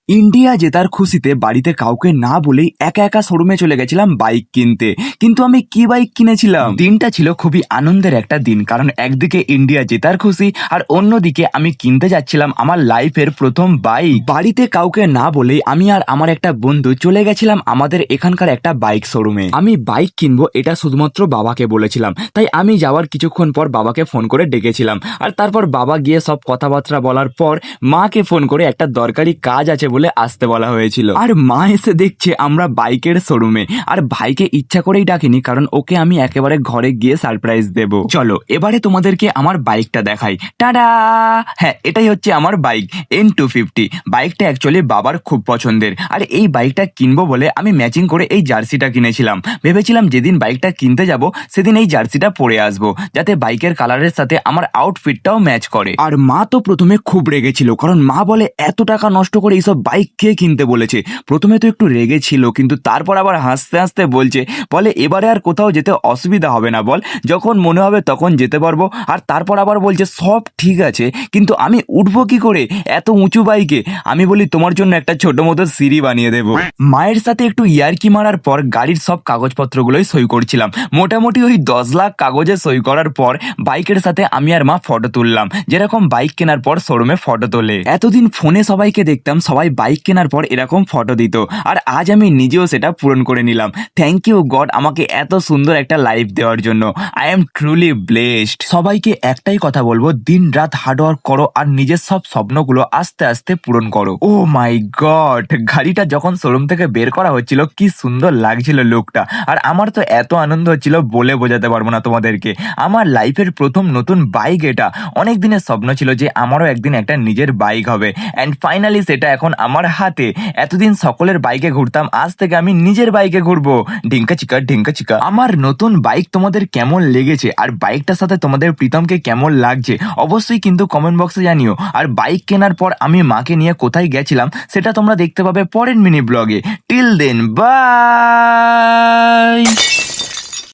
India জেতার খুশিতে বাড়িতে কাউকে না বলেই একা একা শোরুমে চলে গেছিলাম বাইক কিনতে। কিন্তু আমি কি বাইক কিনেছিলাম? দিনটা ছিল খুবই আনন্দের একটা দিন, কারণ একদিকে ইন্ডিয়া জেতার খুশি আর অন্যদিকে আমি কিনতে যাচ্ছিলাম আমার লাইফের প্রথম বাইক। বাড়িতে কাউকে না বলেই আমি আর আমার একটা বন্ধু চলে গেছিলাম আমাদের এখানকার একটা বাইক শোরুমে। আমি বাইক কিনবো এটা শুধুমাত্র বাবাকে বলেছিলাম, তাই আমি যাওয়ার কিছুক্ষণ পর বাবাকে ফোন করে ডেকেছিলাম। আর তারপর বাবা গিয়ে সব কথাবার্তা বলার পর মাকে ফোন করে একটা দরকারি কাজ আছে বলে আসতে বলা হয়েছিল। আর মা এসে দেখছে আমরা বাইকের শোরুমে, আর ভাইকে ইচ্ছা করেই ডাকিনি, কারণ ওকে আমি একেবারে ঘরে গিয়ে সারপ্রাইজ দেব। চলো এবারে তোমাদেরকে আমার বাইকটা দেখাই। টাডা! হ্যাঁ, এটাই হচ্ছে আমার বাইক N250। বাইকটা অ্যাকচুয়ালি বাবার খুব পছন্দের, আর এই বাইকটা কিনবো বলে আমি ম্যাচিং করে এই জার্সিটা কিনেছিলাম। ভেবেছিলাম যেদিন বাইকটা কিনতে যাব সেদিন এই জার্সিটা পরে আসবো, যাতে বাইকের কালারের সাথে আমার আউটফিটটাও ম্যাচ করে। আর মা তো প্রথমে খুব রেগেছিল, কারণ মা বলে এত টাকা নষ্ট করে এইসব বাইক কে কিনতে বলেছে। প্রথমে তো একটু রেগেছিল, কিন্তু তারপর আবার হাসতে হাসতে বলে এবারে আর কোথাও যেতে অসুবিধা হবে না বল, যখন মনে হবে তখন যেতে পারবো। আর তারপর আবার বলছে সব ঠিক আছে, কিন্তু আমি উঠবো কি করে এত উঁচু বাইকে? আমি বলি তোমার জন্য একটা ছোট মতো সিঁড়ি বানিয়ে দেবো। মায়ের সাথে একটু ইয়ার্কি মারার পর গাড়ির সব কাগজপত্রগুলোই সই করছিলাম। মোটামুটি ওই 10 লাখ কাগজে সই করার পর বাইকের সাথে আমি আর মা ফটো তুললাম, যেরকম বাইক কেনার পর শোরুমে ফটো তোলে। এতদিন ফোনে সবাইকে দেখতাম সবাই বাইক কেনার পর এরকম ফটো দিত, আর আজ আমি নিজেও সেটা পূরণ করে নিলাম। থ্যাংক ইউ গড আমাকে এত সুন্দর একটা লাইফ দেওয়ার জন্য। I am truly blessed. সবাইকে একটাই কথা বলবো, দিন রাত হার্ডওয়ার্ক করো আর নিজের সব স্বপ্নগুলো আস্তে আস্তে পূরণ করো। ও মাই গড, গাড়িটা যখন শোরুম থেকে বের করা হচ্ছিল কি সুন্দর লাগছিল লুকটা, আর আমার তো এত আনন্দ হচ্ছিল বলে বোঝাতে পারবো না তোমাদেরকে। আমার লাইফের প্রথম নতুন বাইক এটা। অনেক দিনের স্বপ্ন ছিল যে আমারও একদিন একটা নিজের বাইক হবে, অ্যান্ড ফাইনালি সেটা এখন আমার হাতে। এতদিন সকলের বাইকে ঘুরতাম, আজ থেকে আমি নিজের বাইকে ঘুরবো। ঢিঙ্কা চিকা ঢিঙ্কা চিকা। আমার নতুন বাইক তোমাদের কেমন লেগেছে, আর বাইকটার সাথে তোমাদের প্রীতমকে কেমন লাগছে অবশ্যই কিন্তু কমেন্ট বক্সে জানিও। আর বাইক কেনার পর আমি মাকে নিয়ে কোথায় গেছিলাম সেটা তোমরা দেখতে পাবে পরের মিনি ব্লগে। Till then, by.